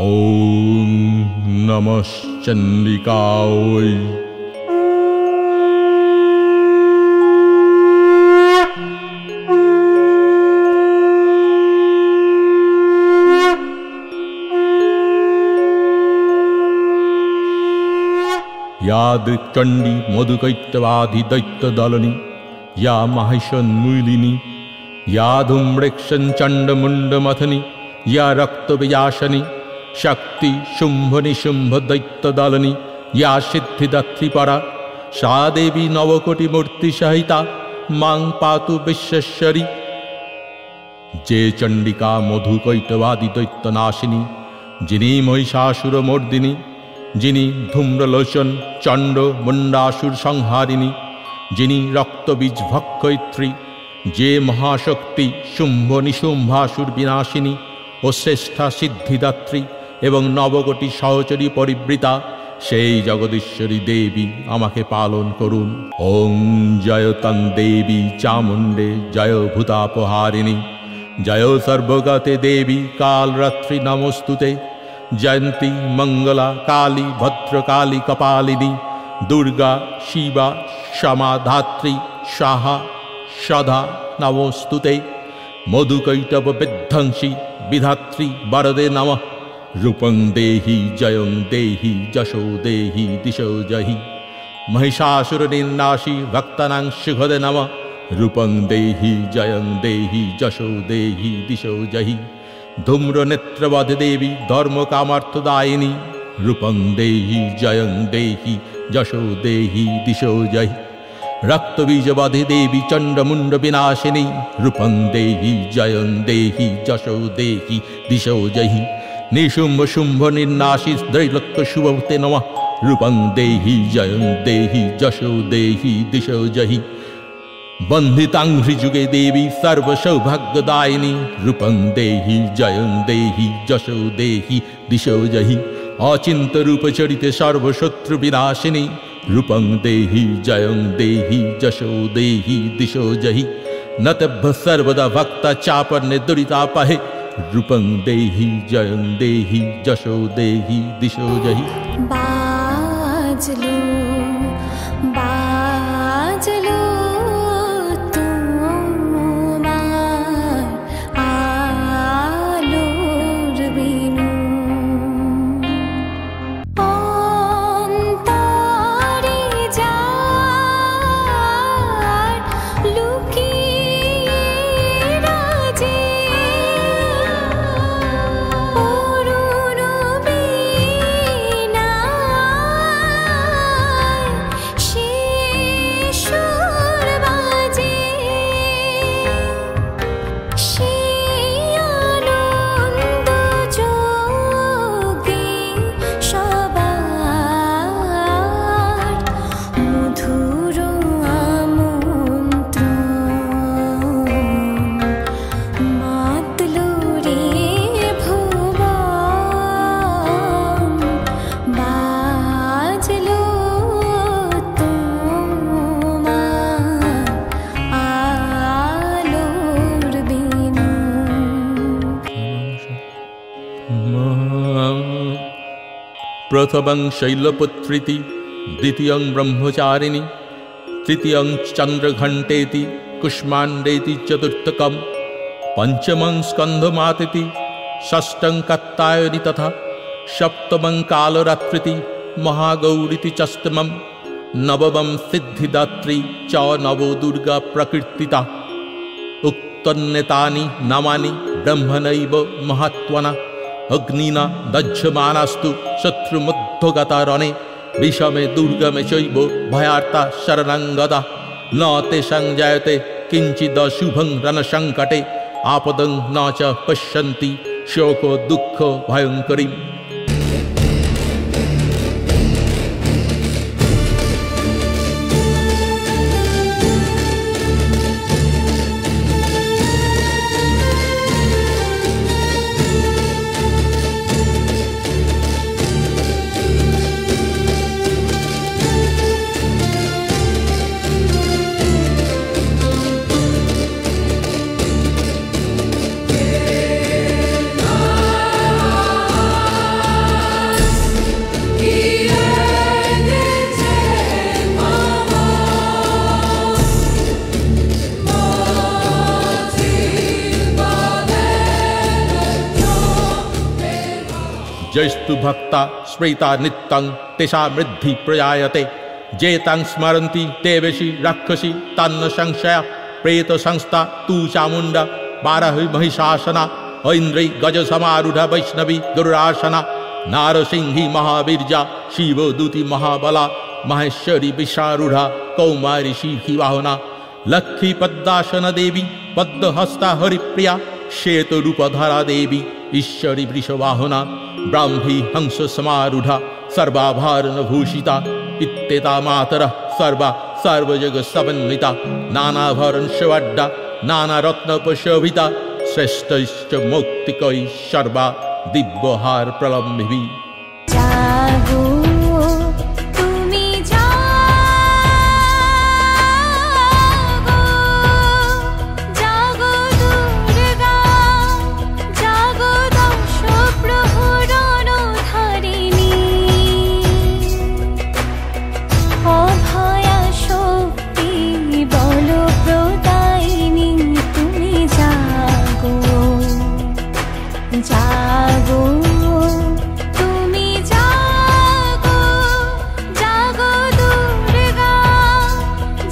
ॐ नमश्चण्डिकायै। या दृक्चण्डी मधुकैटवाधिदैत्यदलनी या माहिषन्मूलिनी या धूम्रेक्षञ्चण्डमुण्डमथनी या रक्तवियासनी शक्ति शुम्भ निशुम्भ दैत्यदलनी या सिद्धिदात्रीपरा सा देवी नवकोटिमूर्ति सहिता मां पातु विश्वेश्वरी। जे चण्डिका मधुकैटवादिदैत्यनाशिनी जिनी महिषासुरमर्दिनी जिनी धूम्रलोचन चंड मुंडासुर संहारिणी जिनी रक्तबीज भक्षयित्री जे महाशक्ति शुंभ निशुंभासुर विनाशिनी और श्रेष्ठा सिद्धिदात्री एवं नवकोटि सहचरी परिवृता सेई जगदीश्वरी देवी आमाके पालन करुन। ओं जय तन देवी चामुंडे जय भूतापहारिणी जय सर्वगते देवी कालरात्रि नमोस्तुते जयंती मंगला काली भद्रकाली कपालिनी दुर्गा शिवा क्षमा धात्री स्वाहा सदा नमोस्तुते मधुकैटभ विध्वंसी विधात्री वरदे नमः रूपं देहि जयं देहि जशो देहि दिशो जहि महिषासुर निर्नाशी भक्तानां सुखदे नमः रूपं देहि जयं देहि जशो देहि दिशो जहि धूम्र नेत्रवधे देवी धर्म कामार्थदायिनी रूपं देहि जयं देहि जशो देहि दिशो जहि रक्तबीजवधे देवी चंडमुंड विनाशिनी रूपं देहि जयं देहि जशो देहि दिशो जहि निशुंभ शुंभ निर्नाशी त्रैलोक्य शुभते नमः रूपं देहि जयं देहि जशो देहि दिशो जहि बंधितांघ्रि जुगे देवी सर्व सौभाग्यदायिनी रूपं देहि जयं देहि जशो देहि दिशो जहि अचिंत रूप चरिते सर्वशत्रु विनाशिनी रूपं देहि जयं देहि जशो देहि दिशो जहि नतभ्य सर्वदा भक्ता चापन्ने दुरितापहे रूपं देहि जयं देहि जशो देहि दिशो जहि। बाजलो बाजलो प्रथमं शैलपुत्रीति द्वितीयं ब्रह्मचारिणी तृतीयं चंद्रघंटेति कुष्मांडेति चतुर्थकं पंचमं स्कंधमातेति षष्ठं कात्यायनी तथा सप्तमं कालरात्रिति महागौरीति चष्टमं नवमं सिद्धिदात्री च नवो दुर्गा प्रकृतिता उक्तन्येतानि नामानि ब्रह्मणैव महात्मना अग्निना दज्यमानास्तु शत्रुमुद्धगता रणे विषमे दुर्गमे चैव भयार्ता शरणाङ्गदा न तेषां जायते किञ्चिदशुभं रणसङ्कटे आपदं न च पश्यन्ति शोको दुःख भयङ्करीम्। जैस्तु भक्ता स्मृता नित्यं तेषां वृद्धि प्रजायते जे तं स्मरन्ति देवशी राक्षसी तन्न संशय प्रेत संस्था तु चामुण्डा बाराही महिषासना ऐन्द्री गज समारूढ़ा वैष्णवी गरुड़ासना नारसिंही महावीर्या शिवदूती महाबला माहेश्वरी विशारूढ़ा कौमारी शिखी वाहना लक्ष्मी पद्मासन देवी पद्महस्ता हरिप्रिया श्वेत रूपधरा देवी ईश्वरी वृषवाहना ब्राह्मी हंस समारूढ़ा सर्वाभरण भूषिता इत्येता मातरः सर्वा सर्वजग समन्विता नानाभरण शवड्डा नाना रत्नोपशोभिता श्रेष्ठश्च मौक्तिकै सर्वा दिव्यहार प्रलम्बिभी। जागो तुमी जागो जागो दुर्गा जागो दश प्रहरण धारिणी अभया शक्ति बल प्रदायिनी तुमी जागो जागो तुमी जागो जागो दुर्गा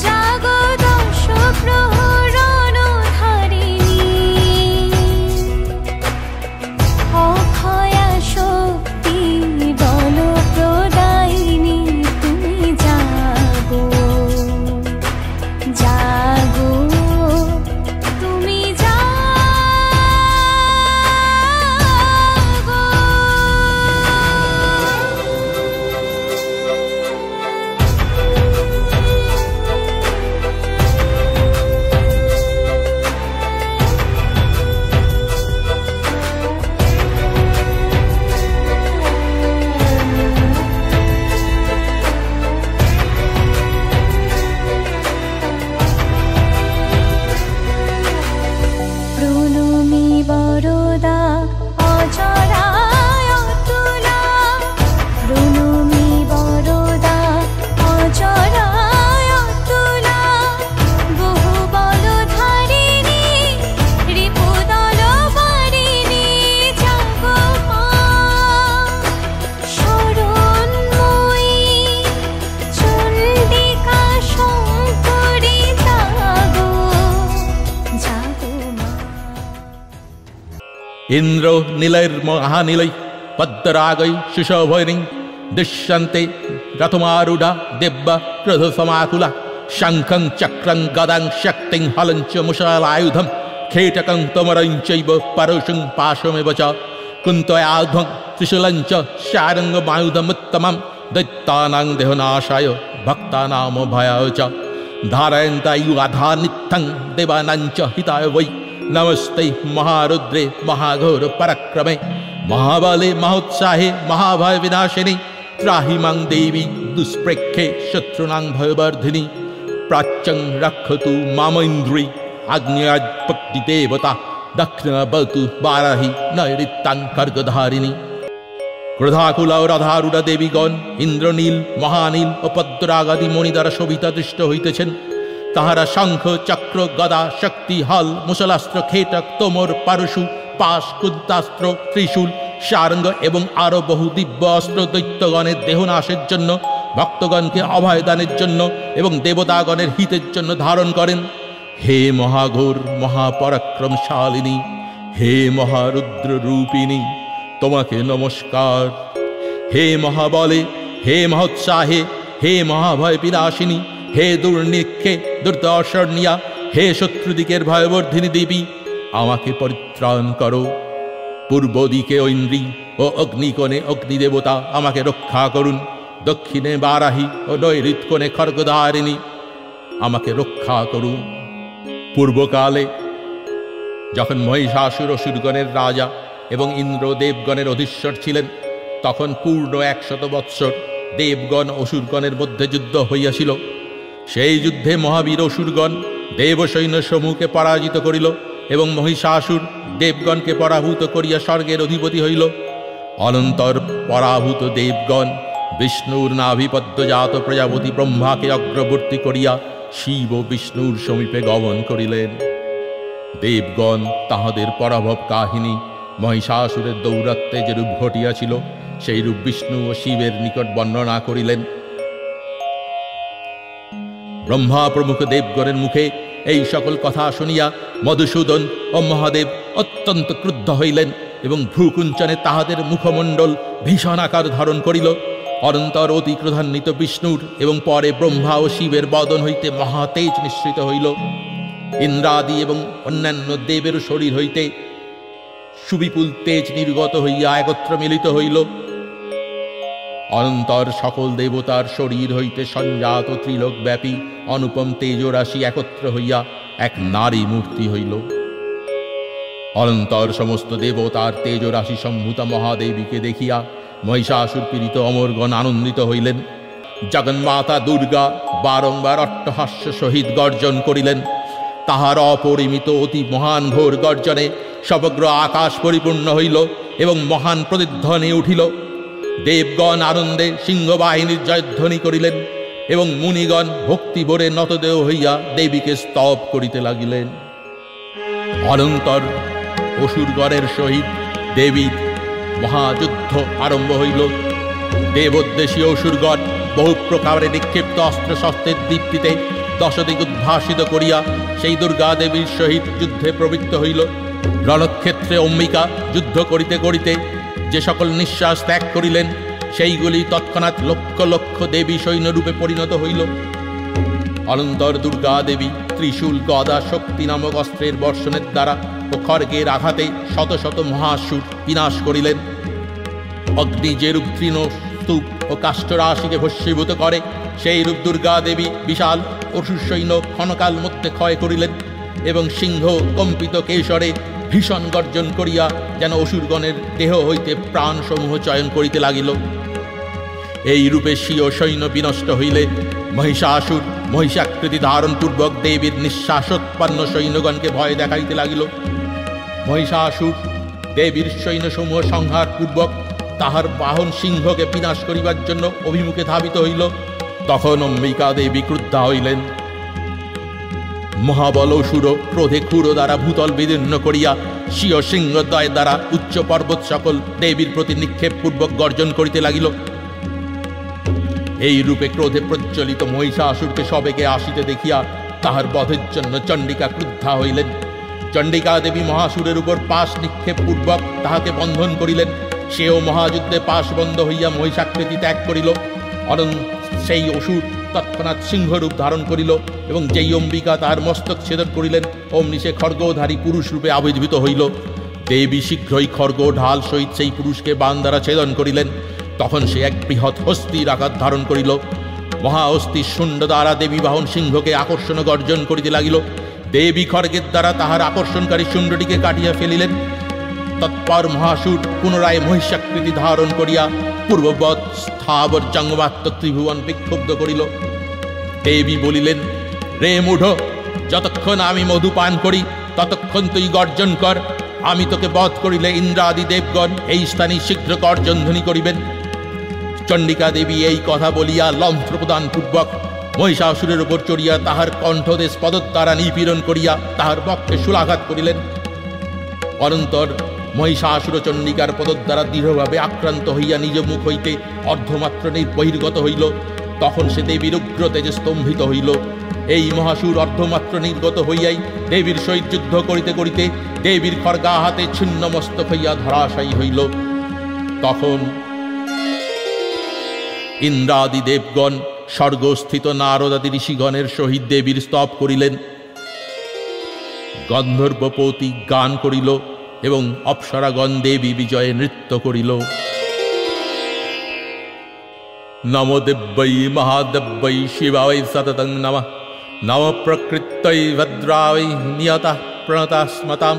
जागो दश प्रहरण धारिणी अभया शक्ति बल प्रदायिनी तुमी जागो जागो तुमी प्रणमि वरदा अजराय तुला प्रणमि वरदा अजराय तुला बहु बलधारिणी रिपुदल वारिणी जागो मा शरणमयी चण्डिका शङ्करी जागो जागो मा। इंद्र नीलैर्महानीलै पद्मरागै शुशोभैर् दृश्यन्ते रथमारूढ़ा दिव्य क्रोधसमाकुला शंखं चक्रं गदां शक्तिं हलं च मुषलायुधं खेटकं तमरं चैव परुषं पाशमेव च कुन्तयायुधं त्रिशूलं च शारङ्गमायुधमुत्तमं दैत्यानां देहनाशाय भक्तानां भयाय च धारयन्तायुधां नित्यं देवानां च हिताय वै नमस्ते महारुद्रे महाघोर पराक्रमे महाबले महोत्साहे महाभय विनाशिनी त्राहि मां देवी दुष्प्रेक्षे शत्रूणां भयवर्धिनी प्राच्यं रक्षतु मामैन्द्री आग्नेयाज्पक्ति देवता दक्षिणभवतु बाराही नैऋत्यां खड्गधारिणी। क्रोधाकुला राधारूढ़ा देवीगण इंद्रनील महानील ও পদ্মরাগাদি মণি দ্বারা শোভিতা দৃষ্ট হইতেছেন। তাহারা শঙ্খ চক্র গদা শক্তি হল মুসলাস্ত্র খেটক তোমর পারশু পাশ কুন্তাস্ত্র ত্রিশূল সারঙ্গ এবং আরো বহু দিব্য অস্ত্র দৈত্যগণের দেহনাশের জন্য ভক্তগণকে অভয়দানের জন্য এবং দেবতাগণের হিতের জন্য ধারণ করেন। হে মহাঘোর মহাপরাক্রমশালিনী হে মহারুদ্র রূপিণী তোমাকে নমস্কার। হে মহাবলে হে মহোৎসাহে হে মহাভয় বিনাশিনী হে দুর্নিক্ষে দুর্দর্শনিয়া হে শত্রুদিকের ভয়বর্ধিনী দেবী আমাকে পরিত্রাণ করো। পূর্ব দিকে ঐন্দ্রী ও অগ্নিকোণে অগ্নিদেবতা আমাকে রক্ষা করুন। দক্ষিণে বারাহী ও নৈঋত্যকোণে খড়গধারিণী আমাকে রক্ষা করুন। পূর্বকালে যখন মহিষাসুর অসুরগণের রাজা এবং ইন্দ্র দেবগণের অধীশ্বর ছিলেন, তখন পূর্ণ 100 বৎসর দেবগণ অসুরগণের মধ্যে যুদ্ধ হইয়াছিল। সেই যুদ্ধে মহাবীর অসুরগণ দেবসৈন্য সমূহকে পরাজিত করিল এবং মহিষাসুর দেবগণকে পরাভূত করিয়া স্বর্গের অধিপতি হইল। অনন্তর পরাভূত দেবগণ বিষ্ণুর নাভিপদ্মজাত প্রজাপতি ব্রহ্মাকে অগ্রবর্তী করিয়া শিব ও বিষ্ণুর সমীপে গমন করিলেন। দেবগণ তাহাদের পরাভব কাহিনী মহিষাসুরের দৌরাত্মে যেরূপ ঘটিয়াছিল সেই রূপ বিষ্ণু ও শিবের নিকট বর্ণনা করিলেন। ব্রহ্মা প্রমুখ দেবগণের মুখে এই সকল কথা শুনিয়া মধুসূদন ও মহাদেব অত্যন্ত ক্রুদ্ধ হইলেন এবং ভ্রুকুঞ্চনে তাহাদের মুখমণ্ডল ভীষণ আকার ধারণ করিল। অনন্তর অতি ক্রোধান্বিত বিষ্ণুর এবং পরে ব্রহ্মা ও শিবের বদন হইতে মহাতেজ নিঃসৃত হইল। ইন্দ্রাদি এবং অন্যান্য দেবের শরীর হইতে সুবিপুল তেজ নির্গত হইয়া একত্র মিলিত হইল। অনন্তর সকল দেবতার শরীর হইতে সঞ্জাত ত্রিলোকব্যাপী অনুপম তেজরাশি একত্র হইয়া এক নারী মূর্তি হইল। অনন্তর সমস্ত দেবতার তেজরাশি সম্ভূতা মহাদেবীকে দেখিয়া মহিষাসুর পীড়িত অমরগণ আনন্দিত হইলেন। জগন্মাতা দুর্গা বারংবার অট্টহাস্য সহিত গর্জন করিলেন। তাহার অপরিমিত অতি মহান ঘোর গর্জনে সমগ্র আকাশ পরিপূর্ণ হইল এবং মহান প্রতিধ্বনি উঠিল। দেবগণ আনন্দে সিংহবাহিনীর জয়ধ্বনি করিলেন এবং মুনিগণ ভক্তিভরে নতদেহ হইয়া দেবীকে স্তব করিতে লাগিলেন। অনন্তর অসুরগণের সহিত দেবীর মহাযুদ্ধ আরম্ভ হইল। দেবোদ্দেশীয় অসুরগণ বহু প্রকারে নিক্ষিপ্ত অস্ত্রশস্ত্রের দীপ্তিতে দশদিক উদ্ভাসিত করিয়া সেই দুর্গা দেবীর সহিত যুদ্ধে প্রবৃত্ত হইল। রণক্ষেত্রে অম্বিকা যুদ্ধ করিতে করিতে যে সকল নিঃশ্বাস ত্যাগ করিলেন সেইগুলি তৎক্ষণাৎ লক্ষ লক্ষ দেবী সৈন্যরূপে পরিণত হইল। অনন্তর দুর্গা দেবী ত্রিশূল গদা শক্তি নামক অস্ত্রের বর্ষণের দ্বারা ও খড়গের আঘাতে শত শত মহাসুর বিনাশ করিলেন। অগ্নি যেরূপ তৃণ স্তূপ ও কাষ্ঠরাশিকে ভস্মীভূত করে সেই রূপ দুর্গা দেবী বিশাল অসুর সৈন্য ক্ষণকাল মধ্যে ক্ষয় করিলেন এবং সিংহ কম্পিত কেশরে ভীষণ গর্জন করিয়া যেন অসুরগণের দেহ হইতে প্রাণসমূহ চয়ন করিতে লাগিল। এই রূপে স্বীয় সৈন্য বিনষ্ট হইলে মহিষাসুর মহিষাকৃতি ধারণপূর্বক দেবীর নিঃশ্বাসোৎপন্ন সৈন্যগণকে ভয় দেখাইতে লাগিল। মহিষাসুর দেবীর সৈন্যসমূহ সংহার পূর্বক তাহার বাহন সিংহকে বিনাশ করিবার জন্য অভিমুখে ধাবিত হইল। তখন অম্বিকা দেবী ক্রুদ্ধা হইলেন। মহাবল অসুর ক্রোধে ক্ষুর দ্বারা ভূতল বিদীর্ণ করিয়া স্বীয় সিংহদ্বয় দ্বারা উচ্চ পর্বত সকল দেবীর প্রতি নিক্ষেপ পূর্বক গর্জন করিতে লাগিল। এই রূপে ক্রোধে প্রজ্বলিত মহিষাসুরকে সবেগে আসিতে দেখিয়া তাহার বধের জন্য চণ্ডিকা ক্রুদ্ধা হইলেন। চণ্ডিকা দেবী মহাসুরের উপর পাশ নিক্ষেপ পূর্বক তাহাকে বন্ধন করিলেন। সেও মহাযুদ্ধে পাশবন্ধ হইয়া মহিষাকৃতি ত্যাগ করিল। সেই অসুর তৎক্ষণাৎ সিংহরূপ ধারণ করিল এবং যেই অম্বিকা তাহার মস্তক ছেদন করিলেন অমনি সে খড়গধারী পুরুষ রূপে আবির্ভূত হইল। দেবী শীঘ্রই খড়গ ঢাল সহিত সেই পুরুষকে বাণ দ্বারা ছেদন করিলেন। তখন সে এক বৃহৎ হস্তির আকার ধারণ করিল। মহাহস্তির শুণ্ড দ্বারা দেবী বাহন সিংহকে আকর্ষণ গর্জন করিতে লাগিল। দেবী খড়গের দ্বারা তাহার আকর্ষণকারী শুণ্ডটিকে কাটিয়া ফেলিলেন। তৎপর মহাসুর পুনরায় মহিষাকৃতি ধারণ করিয়া পূর্ববৎ স্থাবর জঙ্গমাত্মক ত্রিভুবন বিক্ষুব্ধ করিল। দেবী বলিলেন, রে মূঢ়, যতক্ষণ আমি মধু পান করি ততক্ষণ তুই গর্জন কর। আমি তোকে বধ করিলে ইন্দ্রাদি দেবগণ এই স্থানে শীঘ্র গর্জনধ্বনি করিবেন। চণ্ডিকা দেবী এই কথা বলিয়া লন্ত্র প্রদান পূর্বক মহিষাসুরের উপর চড়িয়া তাহার কণ্ঠদেশ পদদ্বারা নিপীড়ন করিয়া তাহার বক্ষে শূলাঘাত করিলেন। অনন্তর মহিষাসুর চণ্ডিকার পদদ্বারা দৃঢ়ভাবে আক্রান্ত হইয়া নিজ মুখ হইতে অর্ধমাত্র বহির্গত হইল। তখন সে দেবীর উগ্র তেজে স্তম্ভিত হইল। এই মহাসুর অর্ধমাত্র নির্গত হইয়াই দেবীর সহিত যুদ্ধ করিতে করিতে দেবীর খড়গা হাতে ছিন্ন মস্তক হইয়া ধরাশায়ী হইল। তখন ইন্দ্রাদি দেবগণ স্বর্গস্থিত নারদাদি ঋষিগণের সহিত দেবীর স্তব করিলেন। গন্ধর্বপতি গান করিল এবং অপ্সরাগণ দেবী বিজয়ে নৃত্য করিল। নমো দেব্যৈ মহাদেব্যৈ শিবায় সততং নমঃ। নম প্রকৃত্যৈ ভদ্রাবৈ নিয়তঃ প্রণতা স্মতাম।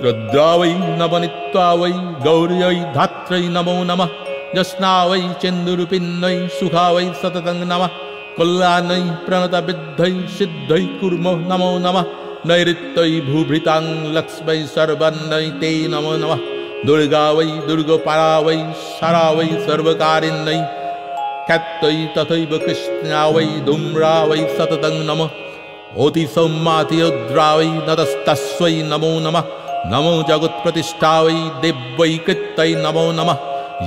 রুদ্রাবৈ নবনিত্যাবৈ গৌর্যৈ ধাত্রৈ নমো নমঃ। জস্নাবৈ চেন্দুরূপিণ্যৈ সুখাবৈ সততং নমঃ। কল্যাণৈ প্রণতা বিদ্ধৈ সিদ্ধৈ কুর্মো নমো নমঃ। নৈঋত্যৈ ভূভৃতাং লক্ষ্মৈ সর্বান্নৈ তে নমো নমঃ। দুর্গা বৈ দুর্গপারা বৈ সারা বৈ সর্বকারিণ্যৈ। খ্যাত্যৈ তথৈব কৃষ্ণা বৈ ধূম্রা বৈ সততং নমঃ। অতি সৌম্যাতি রুদ্রা বৈ নতস্তস্যৈ নমো নমঃ। नमो जगत्प्रतिष्ठायै देव्यै कृत्यै नमो नमः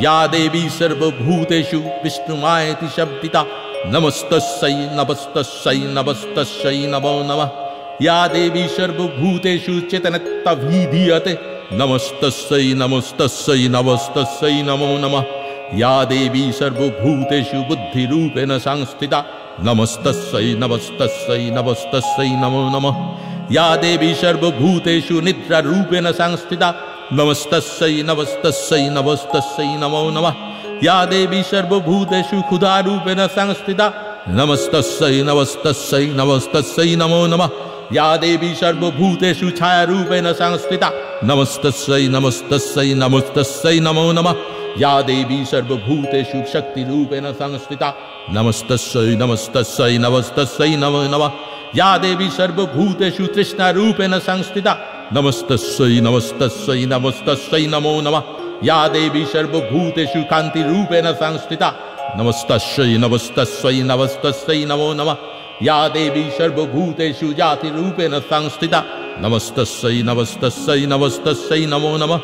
या देवी सर्वभूतेषु विष्णुमायति शब्दिता नमस्तस्यै नमस्तस्यै नमस्तस्यै नमो नमः या देवी सर्वभूतेषु चेतनत्वभिधीयते नमस्तस्यै नमस्तस्यै नमस्तस्यै नमो नमः या देवी सर्वभूतेषु बुद्धिरूपेण संस्थिता नमस्तस्यै नमस्तस्यै नमस्तस्यै नमो नमः या देवी सर्वभूतेषु निद्रारूपेण संस्थिता नमस्तस्यै नमस्तस्यै नमस्तस्यै नमो नमः या देवी सर्वभूतेषु क्षुधारूपेण संस्थिता नमस्तस्यै नमस्तस्यै नमस्तस्यै नमो नमः या देवी सर्वभूतेषु छायारूपेण संस्थिता नमस्तस्यै नमस्तस्यै नमस्तस्यै नमो नमः या देवी सर्वभूतेषु शक्तिरूपेण संस्थिता नमस्तस्यै नमस्तस्यै नमस्तस्यै नमो नमः या देवी सर्वभूतेषु तृष्णारूपेण संस्थिता नमस्तस्यै नमस्तस्यै नमस्तस्यै नमो नमः या देवी सर्वभूतेषु कान्तिरूपेण संस्थिता नमस्तस्यै नमस्तस्यै नमस्तस्यै नमो नमः या देवी सर्वभूतेषु जातिरूपेण संस्थिता नमस्तस्यै नमस्तस्यै नमस्तस्यै नमो नमः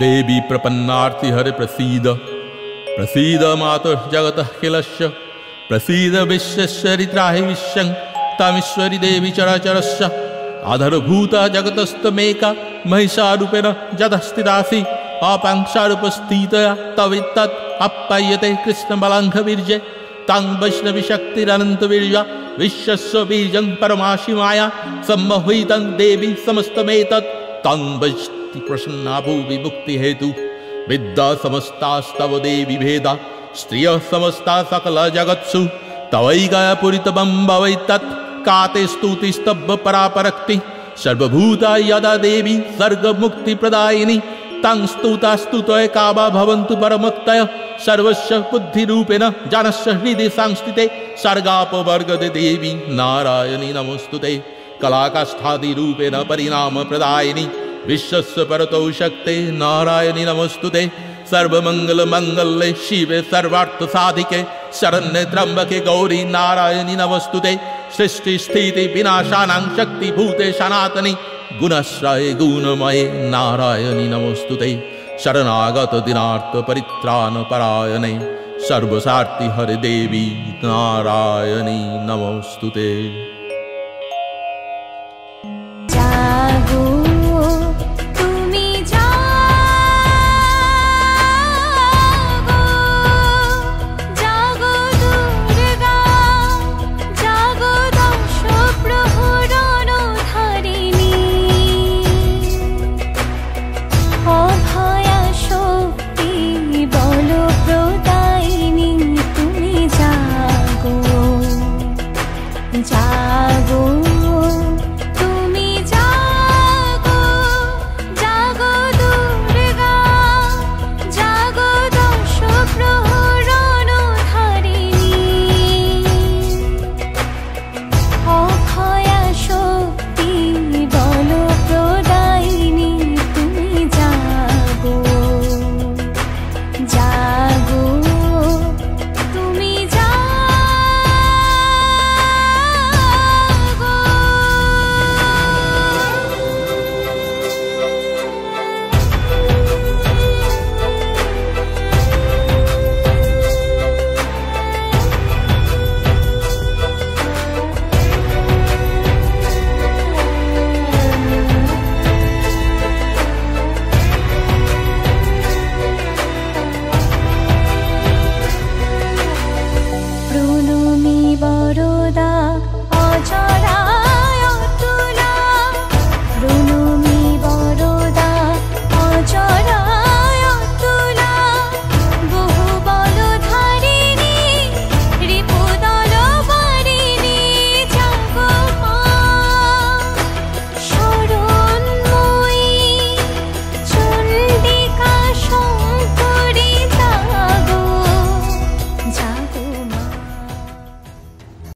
देवी प्रपन्नार्ति हरे प्रसीद प्रसीद मातुः जगतः किलस्य प्रसीद विश्वस्यरित्राहि विश्वं तामीश्वरी देवी चराचरस्य आधारभूता जगतस्तमेका महिषारूपेण जदस्थितासि अपांशारूपस्थितया तवित्तत् आप्यायते कृष्णबलाङ्घवीर्ये तां वैष्णवीशक्तिरनन्तवीर्या विश्वस्य बीजं परमाशि माया सम्मोहितं देवी समस्तमेतत् तं वैष्णवी प्रसन्ना भुवि मुक्तिहेतु विद्या समस्तास्तव देवी भेदा स्त्रियः समस्ता सकल जगत्सु तवैकापुरितमं भवैतत् काते स्तुतिस्तव परापरक्ति सर्वभूता यदा देवी सर्गमुक्तिप्रदायिनी तां स्तुता स्तुतय कावा भवन्तु परमक्तय सर्वस्य बुद्धिरूपेण जानस्य हृदि संस्थिते सर्गापवर्गदे देवी नारायणी नमोस्तुते कलाकाष्ठादिरूपेण परिणामप्रदायिनी विश्वस्य परतो शक्ते नारायणी नमोस्तुते सर्वमङ्गलमङ्गले शिवे सर्वार्थसाधिके शरण्ये त्र्यम्बके गौरी नारायणी नमोस्तुते सृष्टिस्थिति विनाशानां शक्तिभूते सनातनी गुणश्रये गुणमये नारायणी नमोस्तुते शरणागत दिनार्थ परित्राण परायणे सर्वसार्थी हरे देवी नारायणी नमोस्तुते।